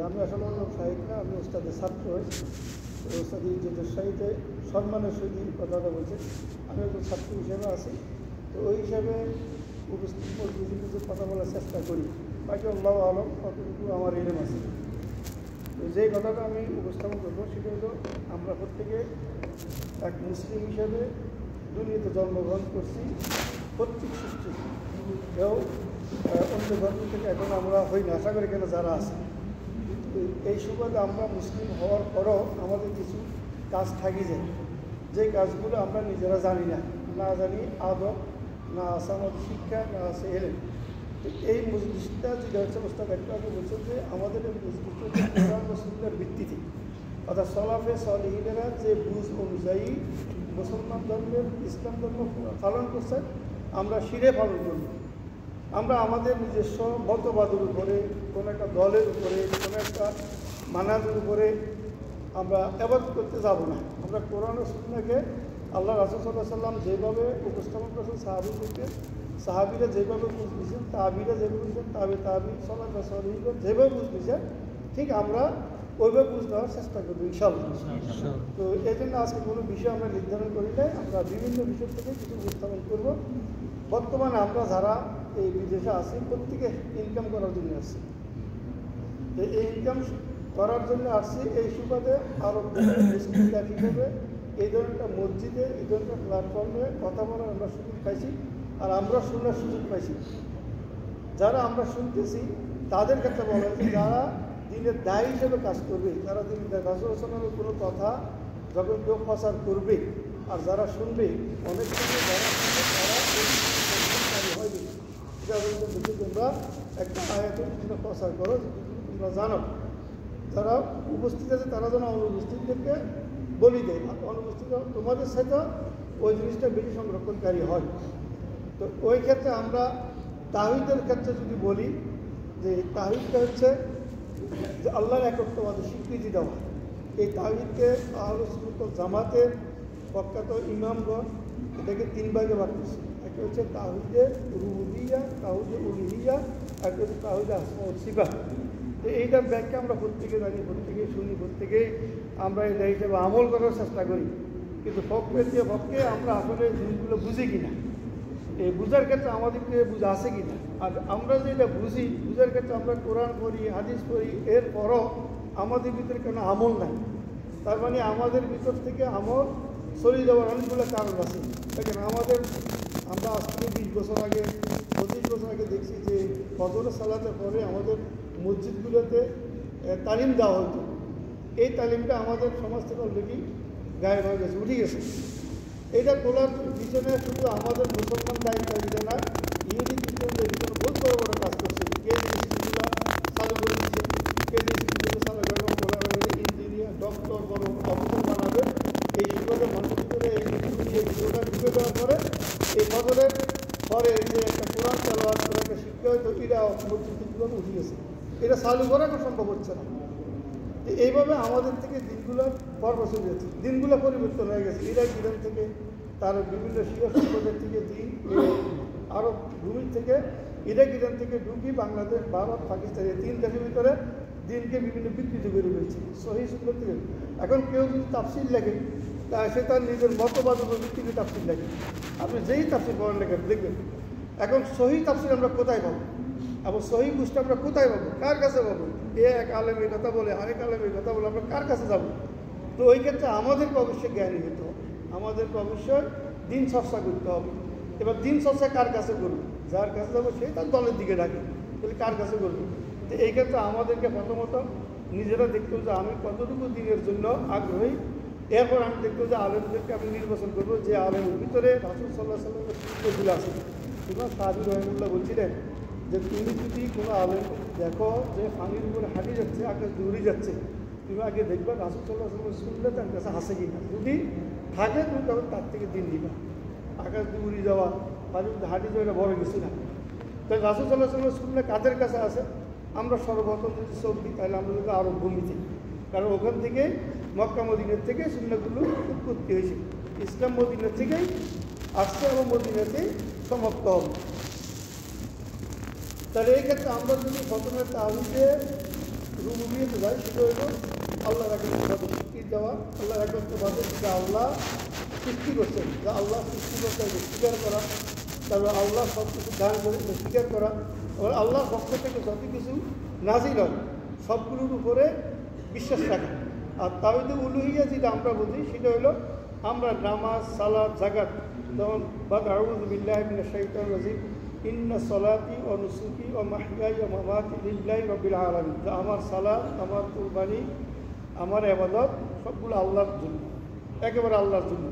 আমি আসলে শাহিদ না, আমি ওস্তাদের ছাত্র। ওস্তাদি যে শাহিদে সম্মানের সহিত কথাটা বলছে, আমি একজন ছাত্র হিসেবে আছি। তো ওই হিসাবে উপস্থিত কিছু কথা বলার চেষ্টা করি, বাকি আল্লাহ আলম কতটুকু আমার এলেম আছে। তো যেই কথাটা আমি উপস্থাপন করবো সেটা হলো, আমরা প্রত্যেকে এক মুসলিম হিসাবে দুনিয়াতে জন্মগ্রহণ করছি, প্রত্যেক সৃষ্টি কেউ অন্য ধর্ম থেকে এখন আমরা হই না, আশা করি কেন যারা আছে। এই সুবাদে আমরা মুসলিম হওয়ার পরও আমাদের কিছু কাজ থাকি যায়, যে কাজগুলো আমরা নিজেরা জানি না জানি আদব, না আছে আমাদের শিক্ষা, না আছে এলেম। তো এই মজলিসটা যেটা হচ্ছে ওস্তাদ একটু আগে বলছেন যে আমাদের এই মজলিসটা হচ্ছে কোরআন ও সুন্নাহর ভিত্তিতে, অর্থাৎ সলাফে সলিহিনেরা যে বুঝ অনুযায়ী মুসলমান ধর্মের ইসলাম ধর্ম পালন করছেন আমরা শিরে পালন করি। আমরা আমাদের নিজস্ব মতবাদের উপরে, কোনো একটা দলের উপরে, কোনো একটা মানাজের উপরে আমরা ইবাদত করতে যাব না। আমরা কোরআন ও সুন্নাহকে আল্লাহ রাসূল সাল্লাল্লাহু আলাইহি ওয়াসাল্লাম যেভাবে উপস্থাপন করেছেন সাহাবীদেরকে, সাহাবীরা যেভাবে বুঝ দিয়েছেন, তাবিরা যেভাবে বুঝছেন, তাবি সলাফে সলিহিন যেভাবে বুঝ দিয়েছেন, ঠিক আমরা ওইভাবে বুঝ দেওয়ার চেষ্টা করবো ইনশাআল্লাহ। তো এই জন্য আজকে কোনো বিষয় আমরা নির্ধারণ করি নাই, আমরা বিভিন্ন বিষয় থেকে কিছু উপস্থাপন করব। বর্তমানে আমরা যারা এই বিদেশে আছি প্রত্যেকে ইনকাম করার জন্য আসছি। তো এই ইনকাম করার জন্য আসছি, এই সুবাদে আরও মুসলিম হিসেবে এই ধরনের একটা মসজিদে, এই ধরনের প্ল্যাটফর্মে কথা বলার আমরা সুযোগ পাইছি, আর আমরা শোনার সুযোগ পাইছি। যারা আমরা শুনতেছি তাদের ক্ষেত্রে বলা হয়েছে, যারা দিনের দায়ী হিসেবে কাজ করবে, যারা দিনের রাসূলের কোনো কথা যখন কেউ প্রচার করবে, আর যারা শুনবে, অনেক সময় যারা শুনবে তারা হয়নি। তোমরা একটা আয়াতের তোমরা প্রচার করো, তোমরা জানো। যারা উপস্থিত আছে তারা যেন অনুপস্থিতদেরকে বলি দেয়, আর অনুপস্থিত তোমাদের সাথে ওই জিনিসটা বেশি সংরক্ষণকারী হয়। তো ওই ক্ষেত্রে আমরা তাওহীদের ক্ষেত্রে যদি বলি যে তাওহীদটা হচ্ছে যে আল্লাহর একত্ববাদের স্বীকৃতি দেওয়া। এই তাওহীদকে আহলে সুন্নাত ওয়াল জামাতের প্রখ্যাত ইমামগণ এটাকে তিন ভাগে ভাগ করছে। একটা হচ্ছে তাওহীদে রুবুবিয়্যাহ, তাওহীদে উলুহিয়্যাহ, একটা হচ্ছে তাওহীদে আসমা ওয়াস সিফাত। তো এইটার ব্যাখ্যা আমরা প্রত্যেকে জানি, প্রত্যেকে শুনি, প্রত্যেকে আমরা এটা হিসেবে আমল করার চেষ্টা করি। কিন্তু পক্ষে আমরা আসলে জিনিসগুলো বুঝি কিনা, এই বুঝার ক্ষেত্রে আমাদেরকে বুঝা আছে কিনা। আর আমরা যেটা বুঝি, বুঝার ক্ষেত্রে আমরা কোরআন পড়ি, হাদিস পড়ি, এরপরও আমাদের ভিতরে কেন আমল নাই। তার মানে আমাদের ভিতর থেকে আমল চলে যাওয়ার অনেকগুলো কারণ আছে। দেখেন আমরা আজ থেকে 20 বছর আগে, 25 বছর আগে দেখছি যে ফজরের সালাতের পরে আমাদের মসজিদগুলোতে তালিম দেওয়া হতো। এই তালিমটা আমাদের সমাজ থেকে অলরেডি গায়েব হয়ে গেছে, উঠে গেছে। এটা তোলার পিছনে শুধু আমাদের মুসলমান দায়িত্ব না, ইহুদি খ্রিস্টানদের ভিতরে বহুত বড় বড় কাজ করছে। কে স্কুলগুলো চালু করে দিচ্ছে, কে স্কুলগুলো চালু করে বলা হবে ইঞ্জিনিয়ার, ডক্টর, বড় অফিসার বানাবে। এই সুবাদে মানুষের ভিতরে এই ভিডিওটা ঢুকে দেওয়ার পরে এই ফজরের পরে যে একটা কোরআন তেলাওয়াত করে একটা শিক্ষা হয়তো এটা মসজিদগুলো উঠে গেছে। এটা চালু করা সম্ভব হচ্ছে না। এইভাবে আমাদের থেকে দিনগুলোর পর্ব চলে যাচ্ছে, দিনগুলো পরিবর্তন হয়ে গেছে। ইরাক ইরান থেকে, তার বিভিন্ন শিয়া সম্প্রদায় থেকে দিন, আরব ভূমির থেকে, ইরাক ইরান থেকে ঢুকি বাংলাদেশ, ভারত, পাকিস্তান, এই 3 দেশের ভিতরে দিনকে বিভিন্ন বিকৃতি করে ফেলছে সহিহ সুন্নাহ থেকে। এখন কেউ যদি তাফসীর লেখে, তা সে তার নিজের মতবাদ উপর ভিত্তিতে তাফসীর লেখে। আপনি যেই তাফসীর পড়েন লেখেন দেখবেন। এখন সহিহ তাফসীর আমরা কোথায় পাবো, এবং সহিহ বুঝটা আমরা কোথায় পাবো, কার কাছে পাবো? এক আলেমের কথা বলে, আরেক আলেমের কথা বলে, আমরা কার কাছে যাব? তো ওই ক্ষেত্রে আমাদেরকে অবশ্যই জ্ঞানী হতে হবে, আমাদেরকে অবশ্যই দিন চর্চা করতে হবে। এবার দিন চর্চা কার কাছে করবো? যার কাছে যাবো সেই তার দলের দিকে ডাকে, তাহলে কার কাছে করবো? তো এই ক্ষেত্রে আমাদেরকে প্রথমত নিজেরা দেখতে হবে যে আমি কতটুকু দিনের জন্য আগ্রহী। এরপর আমি দেখতে যে আলেমদেরকে আমি নির্বাচন করবো, যে আলেমের ভিতরে রাসূল সাল্লাল্লাহু আলাইহি ওয়াসাল্লামের সুন্নাহগুলো আছে। ইমাম সাহাবী রাহিমাহুল্লাহ বলছিলেন যে তুমি যদি কোনো আলেম দেখো যে পানির উপরে হাঁটি যাচ্ছে, আকাশ দৌড়ে যাচ্ছে, তুমি আগে দেখবা রাসূল সাল্লাল্লাহু আলাইহি ওয়াসাল্লামের সুন্নাহ তার কাছে আছে কিনা। যদি থাকে তুমি তখন তার থেকে দিন দিবা। আকাশ দৌড়ে যাওয়া, পানির উপরে হাঁটি যাওয়া এটা বড় কিছু না। তাই রাসূল সাল্লাল্লাহু আলাইহি ওয়াসাল্লামের সুন্নাহ কাদের কাছে আছে? আমরা সর্বপ্রথম যদি চোখ দিই তাহলে আমরা যদি আরব ভূমিতে, কারণ ওখান থেকে মক্কা মদিনার থেকে সুন্নাহগুলো উৎপত্তি হয়েছে। ইসলাম মদিনার থেকেই আসছে এবং মদিনাতেই সমাপ্ত হবে। তাহলে এই ক্ষেত্রে আমরা যদি প্রথমে তাওহীদে রুবুবিয়্যতে যাই, সেটা হলো আল্লাহর একত্ববাদে স্বীকৃতি দেওয়া, আল্লাহর একত্ববাদে যে আল্লাহ সৃষ্টি করছেন, যে আল্লাহ সৃষ্টি করতে স্বীকার করা, তারপর আল্লাহ সব কিছু দান করে স্বীকার করা, আবার আল্লাহর পক্ষ থেকে যত কিছু নাজিল হয় সবগুলোর উপরে বিশ্বাস রাখা। আর তাওহীদে উলুহিয়্যা যেটা আমরা বুঝি সেটা হলো আমরা নামাজ, সালাত, যাকাত, যেমন বাদ আউযু বিল্লাহি মিনাশ শাইতানির রাজিম, ইন্না সলাতি ও নুসুকি ও মাহইয়ায়া ওয়া মামাতি লিল্লাহি রাব্বিল আলামিন, যে আমার সালাত, আমার কুরবানি, আমার ইবাদত সবগুলো আল্লাহর জন্য, একেবারে আল্লাহর জন্য।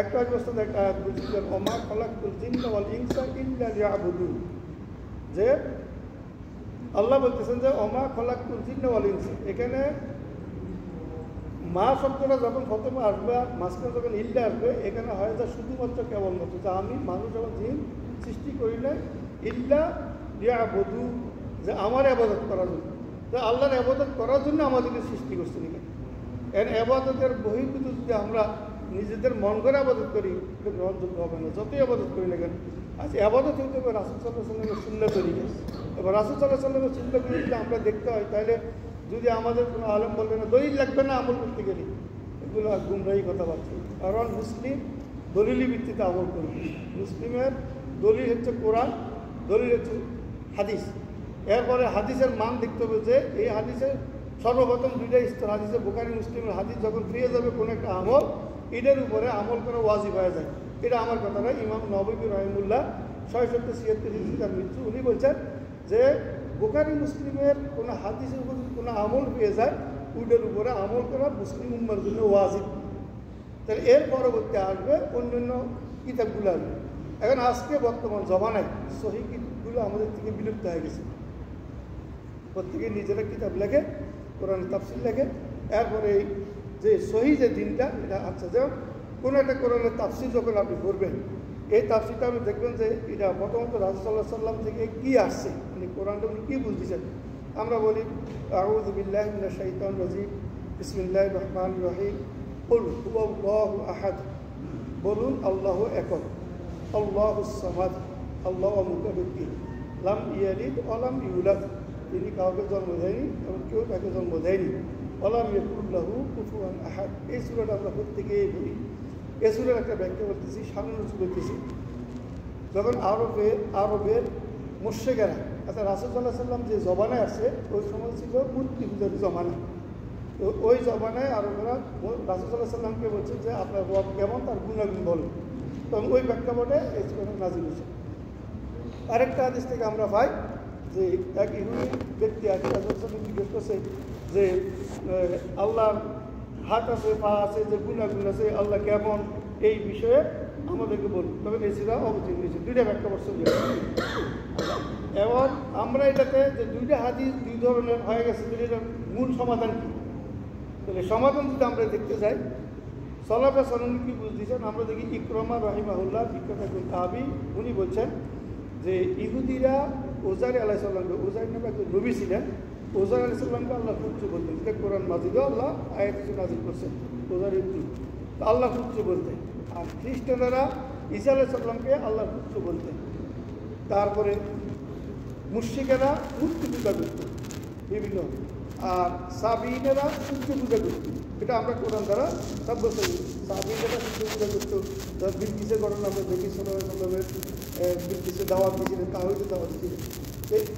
একটা অবস্থাতে একটা আয়াত বলছি যে ওমা খালাকতুল জিন্না ওয়াল ইনসা ইল্লা লিয়াবুদুন, যে আল্লাহ বলতেছেন যে ওমা খালাকতুল জিন্না ওয়াল ইনসা, এখানে মা শব্দটা যখন প্রথমে আসবে আর মাঝখানে যখন ইল্লা আসবে, এখানে হয় যে শুধুমাত্র কেবলমাত্র যে আমি মানুষ এবং জিন সৃষ্টি করি না, ইল্লা লিয়াবুদু, যে আমার ইবাদত করার জন্য, যে আল্লাহর ইবাদত করার জন্য আমাদেরকে সৃষ্টি করছেন। এর ইবাদতের বহির্ভূত যদি আমরা নিজেদের মন করে আবাদত করি, এটা গ্রহণযোগ্য হবে না, যতই আবাদত করি না কেন। আচ্ছা, আবাদত হতে হবে রাসূল সাল্লাল্লাহু আলাইহি ওয়াসাল্লামের সুন্নাহ তরিকা। এবার রাসূল সাল্লাল্লাহু আলাইহি ওয়াসাল্লামের সুন্নাহগুলো যদি আমরা দেখতে হয়, তাহলে যদি আমাদের কোনো আলেম বলবে না দলিল লাগবে না আমল করতে গেলে, এগুলো গুমরাহি কথাবার্তা। কারণ মুসলিম দলিলি ভিত্তিতে আমল করবে। মুসলিমের দলিল হচ্ছে কোরআন, দলিল হচ্ছে হাদিস। এরপরে হাদিসের মান দেখতে হবে, যে এই হাদিসের সর্বপ্রথম দুইটা স্তর, হাদিসে বুখারী মুসলিমের হাদিস যখন পেয়ে যাবে কোনো একটা আমল, এটার উপরে আমল করা ওয়াজিব হয়ে যায়। এটা আমার কথা নয়, ইমাম নববী রাহিমাহুল্লাহ 676 হিজরির মৃত্যু, উনি বলছেন যে বুখারী মুসলিমের কোনো হাদিসের উপর যদি কোনো আমল পেয়ে যায়, ওইটার উপরে আমল করা মুসলিম উম্মার জন্য ওয়াজিব। তাহলে এর পরবর্তী আসবে অন্যান্য কিতাবগুলো আসবে। এখন আজকে বর্তমান জমানায় সহিহ কিতাবগুলো আমাদের থেকে বিলুপ্ত হয়ে গেছে। প্রত্যেকে নিজেরা কিতাব লেখে, কোরআনের তাফসীর লেখে, এরপরে যে সহিহ যে দিনটা এটা আচ্ছা, যেমন কোনো একটা কোরআনের তাফসীর যখন আপনি করবেন, এই তাফসীরটা আপনি দেখবেন যে এটা প্রথমত রাসূল সাল্লাল্লাহু আলাইহি ওয়াসাল্লাম থেকে কী আসছে, মানে কোরআনটা উনি কী বুঝতেছেন। আমরা বলি আউযু বিল্লাহি মিনাশ শাইতানির রাজিম, বিসমিল্লাহির রহমানির রহিম, কুল হুয়াল্লাহু আহাদ, বলুন আল্লাহু একক, আল্লাহুস সামাদ, আল্লাহু মুতাবিদ্দিন, লাম ইয়ালিদ ওয়া লাম ইউলাদ, তিনি কাউকে জন্ম দেয়নি এবং কেউ তাকে জন্ম দেয়নি, ওয়ালাম ইয়াকুল লাহু কুফুয়ান আহাদ। এই সূরাটা আমরা প্রত্যেকেই বলি। এই সূরার একটা ব্যাখ্যা বলতেছি, সামনে বলতেছি। যখন আরবের মুশরিকেরা, অর্থাৎ রাসূল সাল্লাল্লাহু আলাইহি ওয়াসাল্লাম যে জমানায় আসছে, ওই সময় ছিল মূর্তি পূজার জমানা। তো ওই জমানায় আরবেরা রাসূল সাল্লাল্লাহু আলাইহি ওয়াসাল্লামকে বলছে যে আপনার রব কেমন, তার গুণাগুণ বলেন। তখন ওই প্রেক্ষাপটে এই সূরা নাযিল হয়েছে। আরেকটা হাদিস থেকে আমরা পাই যে এক ইহুদি ব্যক্তি আছে, রাসূল সাল্লাল্লাহু আলাইহি ওয়াসাল্লাম জিজ্ঞেস করছে যে আল্লাহর হাত আছে, পা আছে, যে গুণাগুণ আছে, আল্লাহ কেমন, এই বিষয়ে আমাদেরকে বলুন। তখন এই সূরা অবতীর্ণ হয়েছে। দুইটা ব্যাখ্যা বর্ষ। এবং আমরা এটাতে যে দুইটা হাদিস দুই ধরনের হয়ে গেছে, এটার মূল সমাধান কী? তাহলে সমাধান যদি আমরা দেখতে যাই, সালাফে সালাম কি বুঝতেছেন, আমরা দেখি ইকরামা রাহিমাহুল্লাহ, বিখ্যাত একজন তাবী, উনি বলছেন যে ইহুদিরা ওজাইর আলাইহিস সালামকে, ওজাইর নামে একজন নবী ছিলেন, ওজাইর আলাইহিস সালামকে আল্লাহ পুত্র বলতেন। যেটা কোরআন মাজিদে আল্লাহ আয়াত নাযিল করছেন, ওজাইর পুত্র, তো আল্লাহ পুত্র বলতেন। আর খ্রিস্টানেরা ঈসা আলাইহিস সালামকে আল্লাহর পুত্র বলতেন। তারপরে মুশরিকেরা মূর্তি পূজা করত বিভিন্ন, আর সাবিনেরা সূর্য পূজা করত। এটা আমরা কোরআন দ্বারা সাব্যস্ত করি। সাবিনেরা সূর্য পূজা করত। বিলকিসের ঘটনা আমরা দেখি, সাল্লাল্লাহু আলাইহি ওয়াসাল্লামের বিলকিসে দাওয়াত দিয়েছিলেন, তাওহীদে দাওয়াত দিয়েছিলেন।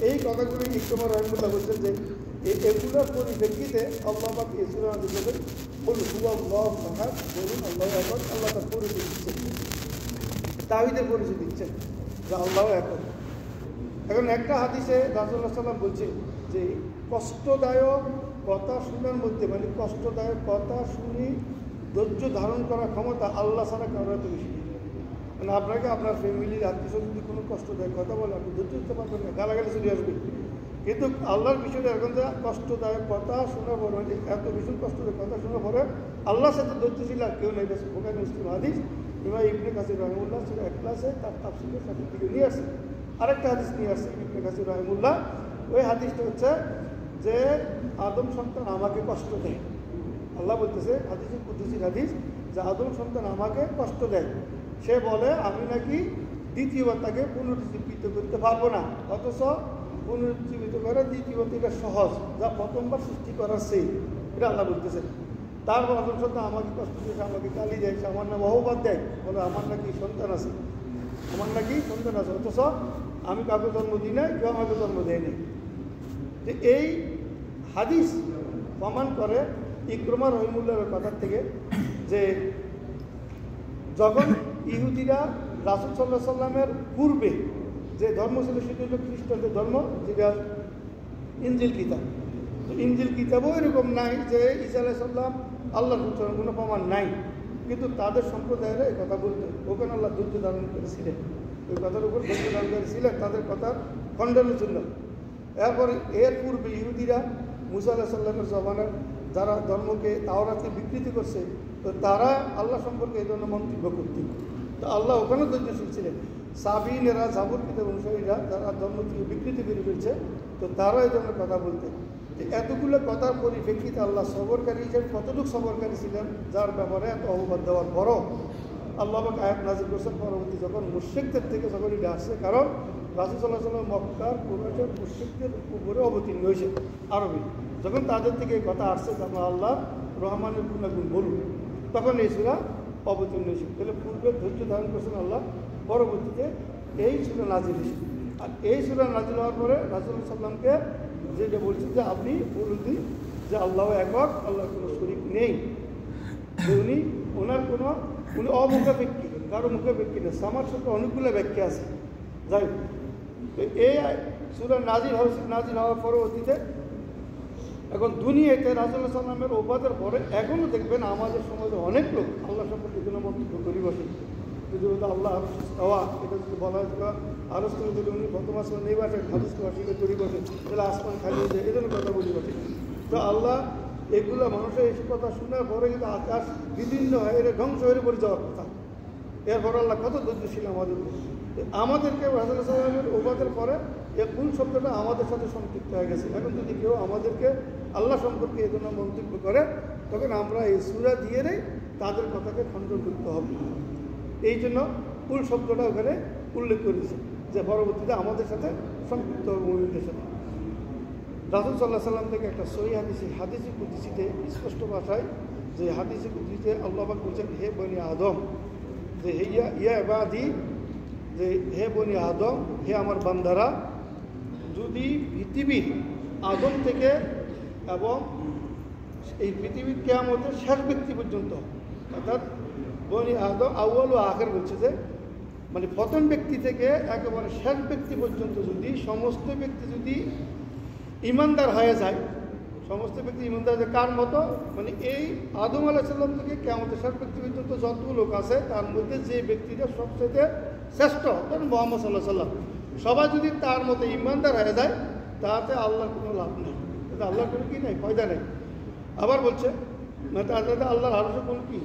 এই কথাগুলো ইকরামা রাহিমাহুল্লাহ বলছেন যে এগুলোর পরিপ্রেক্ষিতে আল্লাহ পাক এই সূরা নাযিল করেন, কুল হুয়াল্লাহু আহাদ, বলুন আল্লাহু একক। আল্লাহ তার পরিচয় দিচ্ছেন, তাওহীদের পরিচয় দিচ্ছেন যে আল্লাহু একক। এখন একটা হাদিসে রাসূলুল্লাহ সাল্লাল্লাহু আলাইহি ওয়াসাল্লাম বলছে যে কষ্টদায়ক কথা শোনার মধ্যে, মানে কষ্টদায়ক কথা শুনি ধৈর্য ধারণ করার ক্ষমতা আল্লাহ ছাড়া কারোর এত বেশি নেই। মানে আপনাকে আপনার ফ্যামিলির আত্মীয় যদি কোনো কষ্টদায়ক কথা বলে, আপনি ধৈর্য দিতে পারবেন না, গালাগালি চলে আসবে। কিন্তু আল্লাহর বিষয়টা এখন যে কষ্টদায়ক কথা শোনার পরে, মানে এত ভীষণ কষ্টদায়ক কথা শোনার পরে আল্লাহর সাথে ধৈর্যশীল আর কেউ নেই। বুখারী মুসলিম হাদিস, ইমাম ইবনে কাসির রাহিমাহুল্লাহ সূরা ইখলাসে তার তাফসীরের সাথে থেকে নিয়ে আসছে। আরেকটা হাদিস নিয়ে আসছে ইবনে কাসির রাহিমাহুল্লাহ। ওই হাদিসটা হচ্ছে যে আদম সন্তান আমাকে কষ্ট দেয়। আল্লাহ বলতেছে, হাদিসের কুদসির হাদিস, যে আদম সন্তান আমাকে কষ্ট দেয়। সে বলে আমি নাকি দ্বিতীয়বার তাকে পুনরুজ্জীবিত করতে পারবো না। অথচ পুনরুজ্জীবিত করা দ্বিতীয়বার এটা সহজ, যা প্রথমবার সৃষ্টি করার সেই, এটা আল্লাহ বলতেছে। তারপর অথচ আমাকে কষ্ট দিয়েছে, আমাকে গালি দেয়, আমার নাম অহবাদ দেয়, বলে আমার নাকি সন্তান আছে, আমার নাকি সন্তান আছে, অথচ আমি কাউকে জন্ম দিই নাই, কেউ আমাকে জন্ম দেয়নি। যে এই হাদিস প্রমাণ করে ইকরামা রহিমুল্লাহর কথার থেকে যে যখন ইহুদিরা রাসূল সাল্লাল্লাহু আলাইহি সাল্লামের পূর্বে যে ধর্ম ছিল সেটা হল খ্রিস্টানদের ধর্ম, যেটা ইনজিল কিতাব। ইনজিল কিতাবও এরকম নাই যে ঈসা আলাইহিস সালাম আল্লাহর পুত্র, কোনো প্রমাণ নাই, কিন্তু তাদের সম্প্রদায়ের এই কথা বলতো, ওখানে আল্লাহ ধৈর্য ধারণ করেছিলেন, ওই কথার উপর ধৈর্য ধারণ করেছিলেন তাদের কথার খণ্ডনের জন্য। এরপরে এর পূর্বে ইহুদিরা মুসা আলাইহিস সালামের জমানার যারা ধর্মকে তাওরাতে বিকৃতি করছে, তো তারা আল্লাহ সম্পর্কে এই ধরনের মন্তব্য করতেন, তো আল্লাহ ওখানে ধৈর্যশীল ছিলেন। সাবিনেরা, জাবুর কিতাব অনুসারীরা যারা ধর্ম থেকে বিকৃতি করে ফেলছে, তো তারা এই ধরনের কথা বলতেন। এতগুলো কথার পরিপ্রেক্ষিতে আল্লাহ সবরকারী হিসেবে কতটুকু সবরকারী ছিলেন, যার ব্যাপারে এত অববাদ দেওয়ার পরও আল্লাহ পাক আয়াত নাযিল করেছেন পরবর্তী যখন মুশরিকদের থেকে যখন এটা আসছে, কারণ রাসূল সাল্লাল্লাহু আলাইহি ওয়াসাল্লাম মক্কার কুরাইশের মুশরিকদের উপরে অবতীর্ণ হয়েছে আরবি, যখন তাদের থেকে এই কথা আসছে যে আমরা আল্লাহ রহমানের গুণাগুণ বলুন, তখন এই সূরা অবতীর্ণ হয়েছে। তাহলে পূর্বে ধৈর্য ধারণ করছেন আল্লাহ, পরবর্তীতে এই সূরা নাজিল হয়েছে। আর এই সূরা নাজিল হওয়ার পরে রাসূল সাল্লামকে যেটা বলছেন যে আপনি বলুন যে আল্লাহ একক, আল্লাহর কোনো শরীক নেই, উনি ওনার কোনো উনি অমুখাপেক্ষী, কারো মুখাপেক্ষী নেই। আমার সাথে অনেকগুলো ব্যাখ্যা আছে, যাই হোক। তো এই সূরা নাজিল হওয়ার পরবর্তীতে এখন দুনিয়াতে রাসূলুল্লাহ সাল্লাল্লাহু আলাইহি ওয়াসাল্লামের ওফাতের পরে এখনও দেখবেন আমাদের সমাজে অনেক লোক আল্লাহ সম্পর্কে কোনো মন্তব্য করি বসে, যদি আল্লাহ আরশ ইস্তাওয়া, এটা যদি বলা হয় আরশ থেকে যদি উনি প্রথম আসমান নেই বসে, হাদিসকে অস্বীকার করি বসে, তাহলে আসমান খালি হয়ে যায়, এই জন্য কথা বলি বসে। তো আল্লাহ এগুলো মানুষের এই কথা শোনার পরে কিন্তু আকাশ বিভিন্ন হয়, এটা ধ্বংস হয়ে পড়ে যাওয়ার কথা। এরপর আল্লাহ কত ধৈর্যশীল আমাদেরকে রাসূলুল্লাহ সাল্লাল্লাহু আলাইহি ওয়াসাল্লামের ওফাতের পরে এই কুল শব্দটা আমাদের সাথে সম্পৃক্ত হয়ে গেছে। এখন যদি কেউ আমাদেরকে আল্লাহ সম্পর্কে এই জন্য মন্তব্য করে, তখন আমরা এই সূরা দিয়ে তাদের কথাকে খণ্ডন করতে হবে। এই জন্য কুল শব্দটা ওখানে উল্লেখ করেছে যে পরবর্তীতে আমাদের সাথে সম্পৃক্ত হবে মুমিনদের সাথে। রাসূল সাল্লাল্লাহু আলাইহি ওয়াসাল্লাম থেকে একটা সহিহ হাদিসে কুদসিতে স্পষ্ট ভাষায় যে হাদিসে কুদসিতে আল্লাহ পাক বলছেন, হে বনি আদম, যে ইয়া ইবাদি, যে হে বনি আদম, হে আমার বান্দারা, যদি পৃথিবীর আদম থেকে এবং এই পৃথিবীর কিয়ামতের শেষ ব্যক্তি পর্যন্ত, অর্থাৎ বনি আদম আউয়াল ও আখির বলছে যে মানে প্রথম ব্যক্তি থেকে একেবারে শেষ ব্যক্তি পর্যন্ত যদি সমস্ত ব্যক্তি যদি ইমানদার হয়ে যায়, সমস্ত ব্যক্তি ইমানদার হয়ে যায় কার মতো, মানে এই আদম আলাইহিস সালাম থেকে কিয়ামতের শেষ ব্যক্তি পর্যন্ত যত লোক আছে তার মধ্যে যে ব্যক্তিটা সবচেয়ে শ্রেষ্ঠ, ধরুন মুহাম্মদ সাল্লাল্লাহু আলাইহি সাল্লাম, সবাই যদি তার মতো ইমানদার হয়ে যায়, তাতে আল্লাহর কোনো লাভ নেই, তাতে আল্লাহর কোনো কি নেই, ফয়দা নেই। আবার বলছে না, তাতে আল্লাহর আরশে কোনো কি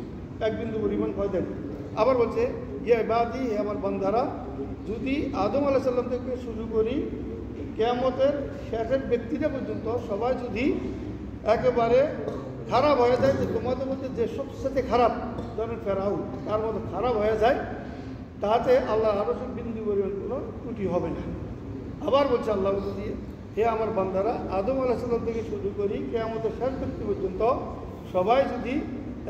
এক বিন্দু পরিমাণ ফয়দা নেই। আবার বলছে, ইয়া ইবাদি, হে আমার বান্দারা, যদি আদম আলাইহিস সালাম থেকে শুরু করি কিয়ামতের শেষের ব্যক্তিটা পর্যন্ত সবাই যদি একেবারে খারাপ হয়ে যায়, যে তোমাদের মধ্যে যে সবচেয়ে খারাপ, ধরেন ফেরাউন, তার মধ্যে খারাপ হয়ে যায়, তাতে আল্লাহ আরশের বিন্দু পরিমাণ কোনো ত্রুটি হবে না। আবার বলছে আল্লাহ, যদি হে আমার বান্দারা, আদম আলাইহিস সালাম থেকে শুরু করি কিয়ামতের শেষ ব্যক্তি পর্যন্ত সবাই যদি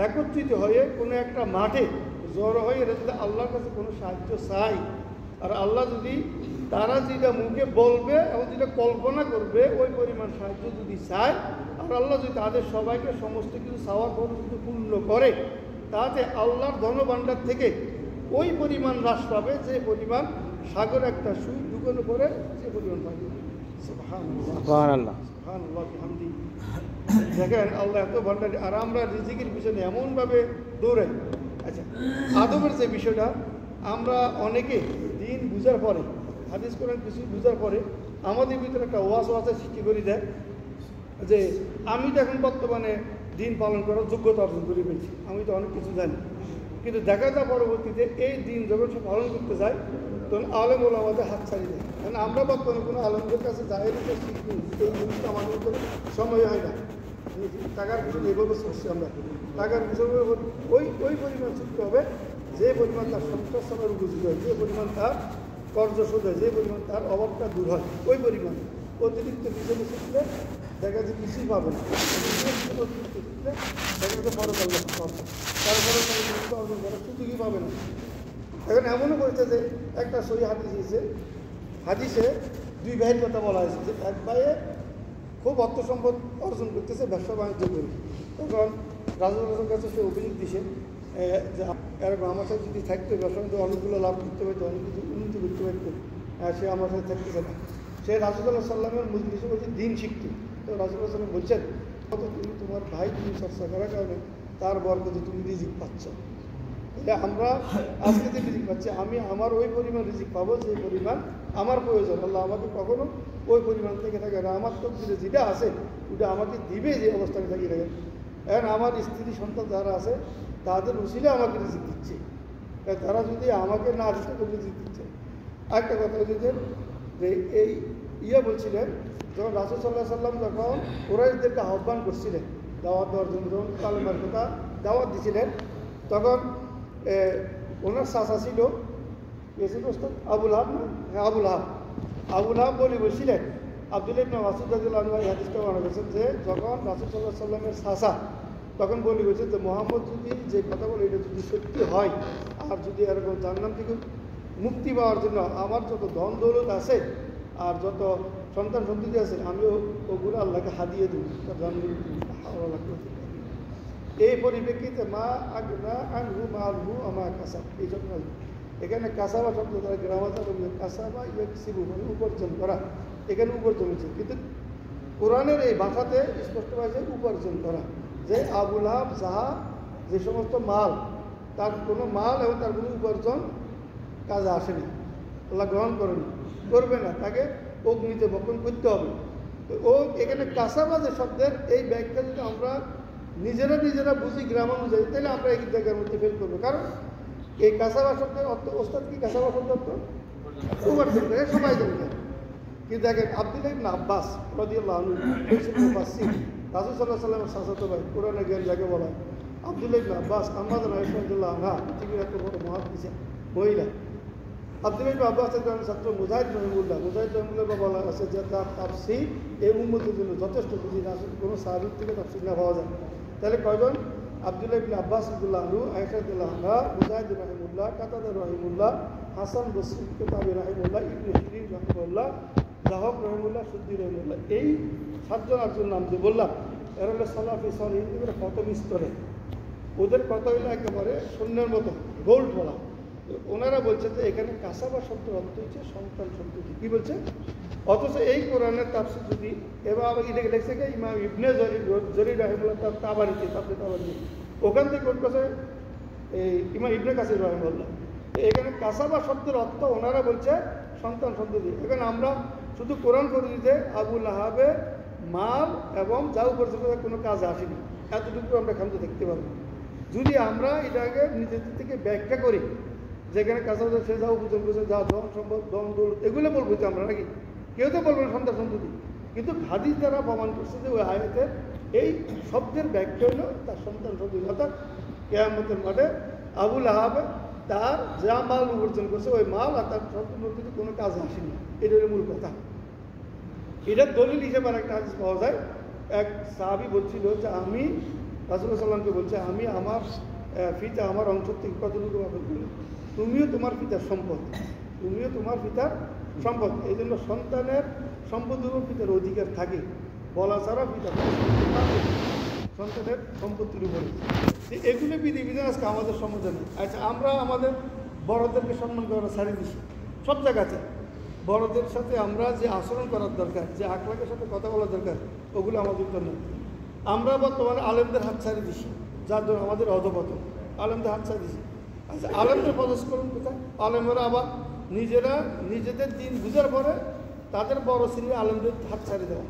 একত্রিত হয়ে কোনো একটা মাঠে জড়ো হয়ে এরা যদি আল্লাহর কাছে কোনো সাহায্য চায়, আর আল্লাহ যদি তারা যেটা মুখে বলবে এবং যেটা কল্পনা করবে ওই পরিমাণ সাহায্য যদি চায়, আর আল্লাহ যদি তাদের সবাইকে সমস্ত কিছু চাওয়ার পর যদি পূর্ণ করে, তাতে আল্লাহর ধনভাণ্ডার থেকে ওই পরিমাণ হ্রাস পাবে যে পরিমাণ সাগর একটা সুই ঢুকানো পরে যে পরিমাণ পাবে। সুবহানাল্লাহ, সুবহানাল্লাহ বিহামদি। দেখেন আল্লাহ এত ভাণ্ডারী, আর আমরা রিজিকের পিছনে এমনভাবে দৌড়াই। আচ্ছা, আদমের যে বিষয়টা আমরা অনেকে দিন বুঝার পরে, হাদিস কোরআন কিছু বুঝার পরে আমাদের ভিতরে একটা ওয়াসওয়াসা সৃষ্টি করে দেয় যে আমি তো এখন বর্তমানে দিন পালন করার যোগ্যতা অর্জন করে ফেলছি, আমি তো অনেক কিছু জানি। কিন্তু দেখা যায় পরবর্তীতে এই দিন যখন সে পালন করতে যায়, তখন আলেম ওলামাদের হাত ছাড়িয়ে দেয়। কারণ আমরা বর্তমানে কোনো আলেমদের কাছে যাই শিখবো, এই জিনিসটা আমাদের তো সময় হয় না। টাকার পিছনে এভাবে ছুটছি আমরা, টাকার পিছনে ওই পরিমাণ ছুটতে হবে যে পরিমাণ তার সংসার উপযোগী হয়, যে পরিমাণ তার কর্জ শোধ হয়, যে পরিমাণ তার অভাবটা দূর হয়, ওই পরিমাণ অতিরিক্ত পিছনে শিখলে দেখা যায় কিছুই পাবে না। অতিরিক্ত শিখলে দেখা যাচ্ছে বড় কাল পাবে, তারপরে অর্জন করার সুযোগই পাবে না। এখন এমনও করেছে যে একটা সহি হাদিসে দুই ভাইয়ের কথা বলা হয়েছে যে এক ভাইয়ে খুব অর্থ সম্পদ অর্জন করতেছে ব্যবসা বাণিজ্য করে। তখন রাজুর কাছে সে অভিযোগ দিছে যে এরকম আমার সাথে যদি থাকতো ব্যবসা বাণিজ্য অনেকগুলো লাভ করতে পারতো, অনেক কিছু উন্নতি করতে পারতো, সে আমার সাথে থাকতেছে না। সে রাসূলুল্লাহ সাল্লামের মজলিসে বলছে দিন শিখতো। তো রাসূলুল্লাহ সাল্লাম বলছেন তুমি তোমার ভাই তুমি চর্চা করার কারণে তার বরকতে তুমি রিজিক পাচ্ছ। এটা আমরা আজকে যে রিজিক পাচ্ছি, আমি আমার ওই পরিমাণ রিজিক পাবো যে পরিমাণ আমার প্রয়োজন। আল্লাহ আমাকে কখনো ওই পরিমাণ থেকে থাকে না, আমার তকদিরে যেটা আছে ওটা আমাকে দিবে যে অবস্থায় থাকি থাকে। এখন আমার স্ত্রী সন্তান যারা আছে তাদের উসিলে আমাকে রিজিক দিচ্ছে, তারা যদি আমাকে না দিতে করে রিজিক দিচ্ছে। আরেকটা কথা হচ্ছে যে এই বলছিলেন যখন রাসূল সাল্লাল্লাহু আলাইহি ওয়াসাল্লাম যখন কুরাইশদেরকে আহ্বান করছিলেন দাওয়াত দেওয়ার জন্য, যখন কালেমার কথা দাওয়াত দিছিলেন, তখন ওনার চাচা ছিল আবুল হাব, হ্যাঁ আবুল হাব বলে বলছিলেন। আব্দুল্লাহ ইবনে মাসউদ রাদিয়াল্লাহু আনহু এই হাদিসটা বর্ণনা করেছেন যে যখন রাসূল সাল্লাল্লাহু আলাইহি ওয়াসাল্লামের চাচা তখন বলে বলছেন যে মোহাম্মদ যদি যে কথা বলে এটা যদি সত্যি হয়, আর যদি এরকম জাহান্নাম থেকে মুক্তি পাওয়ার জন্য আমার যত ধন দৌলত আছে আর যত সন্তান সন্ততি আছে আমিও ওগুলো আল্লাহকে হাদিয়ে দেব, তার জন্মের এই পরিপ্রেক্ষিতে মা আগনা আনহু মালহু আমা কাসাব, এই জন্য এখানে কাসাবা শব্দ দ্বারা গ্রামাচার কাসাবা ইয়াকসিবু মানে উপার্জন করা, এখানে উপার্জন হচ্ছে। কিন্তু কোরআনের এই ভাষাতে স্পষ্টভাবে উপার্জন করা, যে আবুল আহাব যাহা যে সমস্ত মাল, তার কোনো মাল এবং তার কোনো উপার্জন কাজে আসেনি, আল্লাহ গ্রহণ করবে না, তাকে অগ্নিতে বপন করতে হবে। তো ও এখানে কাসাবা যে শব্দের এই ব্যাখ্যা যদি আমরা নিজেরা বুঝি গ্রাম অনুযায়ী, তাহলে আমরা এই জায়গার মধ্যে ফেল করবো। কারণ এই কাসাবা শব্দের অর্থ, ওস্তাদ কি কাসাবা শব্দ অর্থ উপার্জন করে সবাই জানে। কিন্তু দেখেন আব্দুল্লাহ ইবনে আব্বাস রাদিয়াল্লাহু আনহু মুফাসসির, রাসূল সাল্লাল্লাহু আলাইহি ওয়াসাল্লামের চাচাতো ভাই, কোরআনের জ্ঞান যাকে বলা হয়, আব্দুল্লাহ ইবনে আব্বাস আম্মা আয়েশা রাদিয়াল্লাহু আনহা পৃথিবীর এত বড় মুহাদ্দিস মহিলা। আব্দুল্লাহ ইবনে আব্বাসের ছাত্র মুজাহিদ রহিমাহুল্লাহ বলা আছে যে তার তাফসীর এই উম্মতের জন্য যথেষ্ট, যদি কোনো সাহাবীর থেকে তাফসীর না পাওয়া যায়। তাহলে কয়জন? আব্দুল্লাহ ইবনে আব্বাস রাদিয়াল্লাহু আনহু, আয়েশা রাদিয়াল্লাহু আনহা, মুজাহিদ রহিমাহুল্লাহ, কাতাদা রহিমাহুল্লাহ, হাসান বসরি কিতাবী রহিমাহুল্লাহ, ইবনে সিরিন রহিমাহুল্লাহ, জাহব রহিমাহুল্লাহ, সুদ্দি রহিমাহুল্লাহ, এই 7 নাম যে বললাম এরা হলো সালাফি সালিহিন, এগুলো প্রথম স্তরে। ওদের কথা হইলো একেবারে শূন্যের মতো গোল্ড বলা। ওনারা বলছে যে এখানে কাসাবা শব্দের অর্থ হচ্ছে সন্তান সন্ততি। কি বলছে? অথচ এই কোরআনের তাফসীর যদি এবার আবার এটাকে লেখছে কি ইমাম ইবনে জরির রাহিমাহুল্লাহ তার তাবারিতে, ওখান থেকে কোন কাছে এই ইমাম ইবনে কাসির রাহিমাহুল্লাহ, এখানে কাসাবা শব্দের অর্থ ওনারা বলছে সন্তান সন্ততি। এখানে আমরা শুধু কোরআন করি যে আবুল আহাবে মাল এবং যা উপার্জন করে কোনো কাজে আসেনি, এতটুকু আমরা খামতে দেখতে পাবো। যদি আমরা এটাকে নিজেদের থেকে ব্যাখ্যা করি, যেখানে কাঁচা সে যা উপার্জন করেছে, যা ধন সম্পদ ধন দৌলত এগুলো বলবো তো আমরা, নাকি কেউ তো বলবো না সন্তান সন্ততি। কিন্তু হাদিস দ্বারা প্রমাণ করছে যে ওই আয়াতের এই শব্দের ব্যাখ্যা হলো তার সন্তান সন্ততি, অর্থাৎ কিয়ামতের মাঠে আবুল আহাব তার যা মাল উপার্জন করছে ওই মাল আর তার সন্তান সন্ততি কোনো কাজে আসেনি, এটা হলো মূল কথা। এটার দলিল হিসেবে আর একটা হাদিস পাওয়া যায়। এক সাহাবী বলছিল যে আমি রাসূলুল্লাহ সাল্লামকে বলছে, আমি আমার পিতা আমার অংশ থেকে কতটুকু পাবেন বলে, তুমিও তোমার পিতার সম্পদ, তুমিও তোমার পিতার সম্পদ। এই জন্য সন্তানের সম্পদের উপর পিতার অধিকার থাকে, বলা ছাড়া পিতার সন্তানের সম্পত্তির উপরে। এগুলো বিধিবিধান আজকে আমাদের সমাজে নেই। আচ্ছা, আমরা আমাদের বড়দেরকে সম্মান করা ছাড়িয়ে দিচ্ছি সব জায়গাতে। বড়দের সাথে আমরা যে আচরণ করার দরকার, যে আকলাকের সাথে কথা বলার দরকার, ওগুলো আমাদের তো নেই। আমরা বর্তমানে আলেমদের হাত ছাড়িয়ে দিচ্ছি, যার জন্য আমাদের অধপতন। আলেমদের হাত ছাড়িয়ে দিচ্ছি। আচ্ছা, আলেমদের প্রদর্শন কোথায়? আলেমরা আবার নিজেদের দিন বুঝার পরে তাদের বড় শ্রেণী আলেমদের হাত ছাড়িয়ে দেওয়া,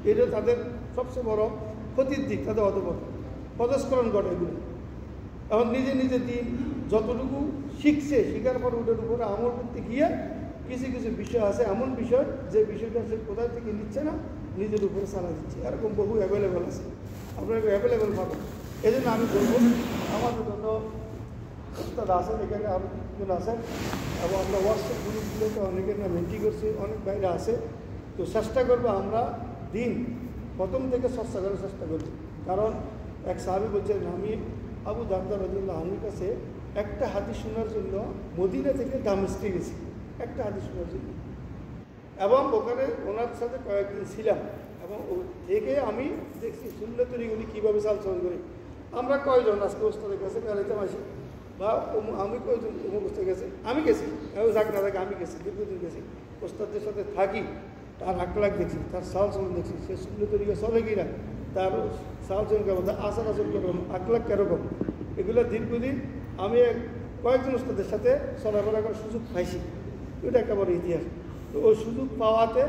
এটা তাদের সবচেয়ে বড় ক্ষতির দিক, তাদের অধপতন প্রদর্শন ঘটে এগুলো। এখন নিজে দিন যতটুকু শিখছে, শিখার পর ওটার উপরে আমল করতে গিয়ে কিছু বিষয় আছে, এমন বিষয় যে বিষয়টা সে কোথায় থেকে নিচ্ছে না, নিজের উপরে চালা দিচ্ছে। এরকম বহু অ্যাভেলেবেল আছে, আপনারা অ্যাভেলেবেল পাবেন। এই জন্য আমি বলবো আমাদের জন্য উস্তাদ আছেন, এখানে আরও জন আছেন, এবং আমরা হোয়াটসঅ্যাপ গ্রুপগুলোতে অনেকের নাম এন্ট্রি করছি, অনেক বাইরে আছে। তো চেষ্টা করবো আমরা দিন প্রথম থেকে চর্চা করার চেষ্টা করছি। কারণ এক সাহাবী বলছেন, আমি আবু দারদা রাদিয়াল্লাহু আনহুর কাছে একটা হাদিস শোনার জন্য মদিনা থেকে দামেস্কে গেছি, একটা হাদিস শোনার জন্য, এবং ওখানে ওনার সাথে কয়েকদিন ছিলাম, এবং থেকে আমি দেখছি সুন্নতের উনি কীভাবে চালচলন করি। আমরা কয়জন আজকে ওস্তাদের কাছে বেড়াইতে আসি, বা আমি কয়জন অমুক ওস্তাদ গেছে, আমি গেছি, যাক না থাকে আমি গেছি, দীর্ঘদিন গেছি, ওস্তাদের সাথে থাকি, তার আকলাক দেখছি, তার চালচলন দেখছি, সে সুন্নতরিকা চলে কিনা, তার চালচলন কেমন, তার আচার আচরণ কেরকম, আকলাক কীরকম, এগুলো দীর্ঘদিন আমি কয়েকজন ওস্তাদের সাথে চলাফেরা করার সুযোগ পাইছি। এটা একটা বড় ইতিহাস। তো ওই সুযোগ পাওয়াতে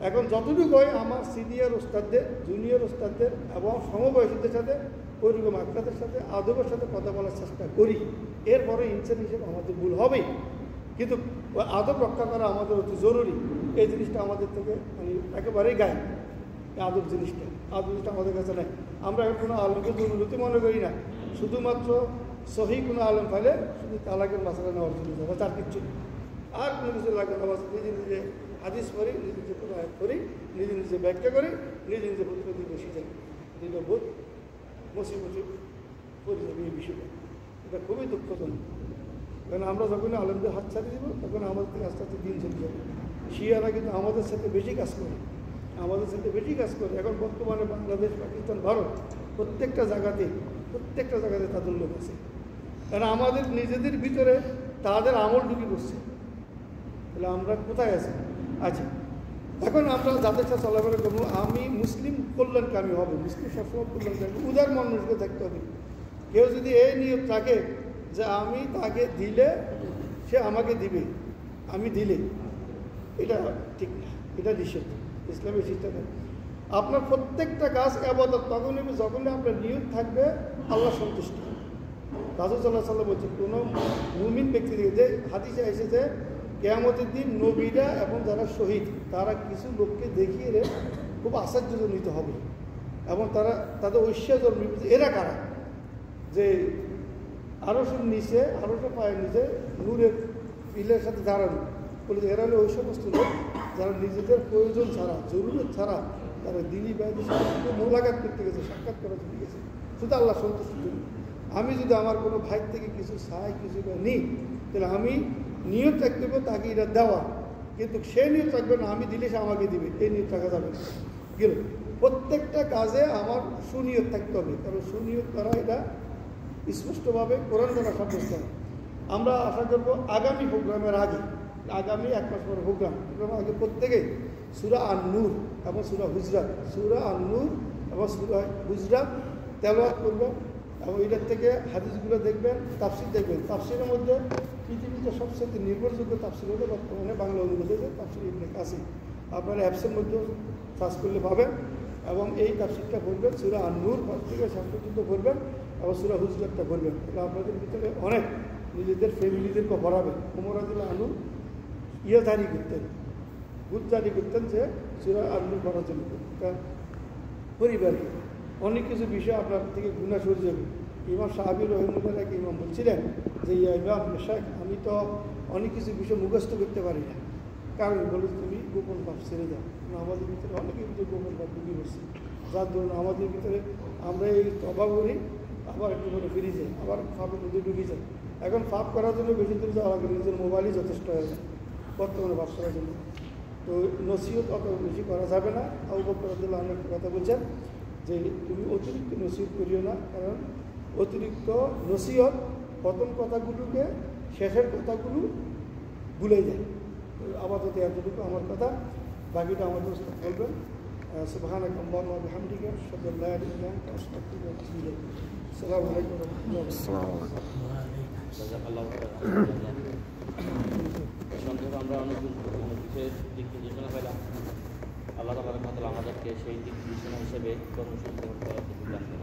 এখন যতটুকু হয় আমার সিনিয়র ওস্তাদদের, জুনিয়র ওস্তাদদের এবং সমবয়সীদের সাথে ওইরকম আকলাদের সাথে আদবের সাথে কথা বলার চেষ্টা করি। এরপরে ইনসান হিসেবে আমাদের ভুল হবেই, কিন্তু ওই আদব রক্ষা করা আমাদের অতি জরুরি। এই জিনিসটা আমাদের থেকে মানে একেবারেই গায়ে, আদব জিনিসটা আমাদের কাছে নেই। আমরা এখন কোনো আলমকে জরুরতি মনে করি না, শুধুমাত্র সহি কোনো আলম পাইলে শুধু তালাকের মাসালা নেওয়ার জন্য যাবে, তার কিচ্ছু আর কোনো কিছু লাগবে না। নিজে নিজে হাদিস পড়ি, নিজে নিজে কোনো আয়াত করি, নিজে নিজে ব্যাখ্যা করি, নিজে নিজে প্রতিপত্তি বসে যাই, বোধ মুসিবতি পড়ে যাবে এই বিষয়টা। এটা খুবই দুঃখজনক, কারণ আমরা যখন আলমদের হাত ছাড়িয়ে দেবো তখন আমাদের থেকে আস্তে আস্তে দিন চলে যাবে। শিয়ারা কিন্তু আমাদের সাথে বেশি কাজ করে, আমাদের সাথে বেশি কাজ করে। এখন বর্তমানে বাংলাদেশ, পাকিস্তান, ভারত প্রত্যেকটা জায়গাতে তাদের লোক আছে, কারণ আমাদের নিজেদের ভিতরে তাদের আমল ঢুকে পড়ছে। তাহলে আমরা কোথায় আছি? আচ্ছা, এখন আমরা যাদের সাথে চলাফেরা করবো, আমি মুসলিম কল্যাণকামী হবে, মুসলিম সবসময় কল্যাণকামী, উদার মানুষকে থাকতে হবে। কেউ যদি এই নিয়ত থাকে যে আমি তাকে দিলে সে আমাকে দিবে, আমি দিলে, এটা ঠিক না, এটা নিষেধ, ইসলামের শিক্ষা নেই। আপনার প্রত্যেকটা কাজ ইবাদত তখনই যখনই আপনার নিয়ত থাকবে আল্লাহ সন্তুষ্ট। রাসূল সাল্লাল্লাহু আলাইহি ওয়াসাল্লাম বলছে, কোনো মুমিন ব্যক্তি থেকে যে হাদিসে এসেছে কিয়ামতের দিন নবীরা এবং যারা শহীদ তারা কিছু লোককে দেখিয়ে খুব আশ্চর্যজনিত হবে, এবং তারা তাদের ঐশ্বর্য জন্মিবে যে এরা কারা, যে আরশের নিচে, আরশের পায়ের নিচে নূরের পিলের সাথে দাঁড়ানো, বলে এরা হলো ওই সমস্ত লোক যারা নিজেদের প্রয়োজন ছাড়া, জরুরত ছাড়া তারা দিনী বাইরের সাথে মোলাকাত করতে গেছে, সাক্ষাৎ করার জন্য গেছে, শুধু আল্লাহ সন্তুষ্টির জন্য। আমি যদি আমার কোনো ভাই থেকে কিছু চাই, কিছু নিই, তাহলে আমি নিয়ত রাখতে হবে তাকে এটা দেওয়া, কিন্তু সে নিয়ত রাখবে না আমি দিলে সে আমাকে দিবে, এই নিয়ত রাখা যাবে না। গেল প্রত্যেকটা কাজে আমার সুনিয়ত থাকতে হবে, কারণ সুনিয়ত করা এটা স্পষ্টভাবে কোরআন দ্বারা সাব্যস্ত হয়। আমরা আশা করব আগামী প্রোগ্রামের আগে, আগামী 1 মাস পরে প্রোগ্রামের আগে প্রত্যেকেই সূরা আন-নূর এবং সূরা হুজরাত, সূরা আন-নূর এবং সূরা হুজরাত তেলাওয়াত করবেন, এবং এটার থেকে হাদিসগুলো দেখবেন, তাফসির দেখবেন। তাফসিরের মধ্যে পৃথিবীতে সবচেয়ে নির্ভরযোগ্য তাফসির হলো বর্তমানে বাংলা অনুবাদে তাফসির ইবনে কাসির, আপনারা অ্যাপসের মধ্যে সার্চ করলে পাবেন, এবং এই তাফসিরটা পড়বেন, সূরা আন-নূর থেকে শেষ পর্যন্ত পড়বেন, এবং সূরা হুজরাতটা পড়বেন। তাহলে আপনাদের ভিতরে অনেক নিজেদের ফ্যামিলিদেরকে ভরাবেন। ওমর রাদিয়াল্লাহু আনহু জারি করতেন, বুঝ জারি করতেন যে সূরা আন-নূর পড়ার জন্য, পরিবারকে অনেক কিছু বিষয় আপনার থেকে গুনাহ সরে যাবে। ইমাম সাহাবী রহিমাহুল্লাহ এক ইমাম বলছিলেন যে ইমাম শেখ, আমি তো অনেক কিছু বিষয় মুখস্থ করতে পারি না, কারণ বলে তুমি গোপন ভাব ছেড়ে দাও। আমাদের ভিতরে অনেকের ভিতরে গোপন ভাব ঢুকে বসছে, যার ধরুন আমাদের ভিতরে আমরা এই তবা করি, আবার একটু করে ফিরে যাই, আবার ফাঁপের মধ্যে ঢুকে যাই। এখন ফাঁপ করার জন্য বেশি দূর যাওয়া লাগে, নিজের মোবাইলই যথেষ্ট হয়ে যায় বর্তমানে ফাঁপ করার জন্য। তো নসিহত অত বেশি করা যাবে না। আবু বকর রাদিয়াল্লাহু আনহু একটা কথা বলছেন যে তুমি অতিরিক্ত নসিহত করিও না, কারণ অতিরিক্ত নসিহত প্রথম কথাগুলোকে শেষের কথাগুলো ভুলে যায়। আপাতত এতটুকু আমার কথা, বাকিটা আমাদের উস্তাদ বলবেন। সুবহানাকা আল্লাহুম্মা ওয়া বিহামদিকা আশহাদু আল্লা ইলাহা ইল্লা আনতা আস্তাগফিরুকা ওয়া আতুবু ইলাইক। আসসালামু আলাইকুম ওয়া রাহমাতুল্লাহ। আমরা অনেক বিষয়ের দিক নির্দেশনা পেলাম। আল্লাহ তাআলা আমাদেরকে সেই দিক নির্দেশনা হিসেবে কর্মসূচি গ্রহণ করার সুযোগ দান করেন।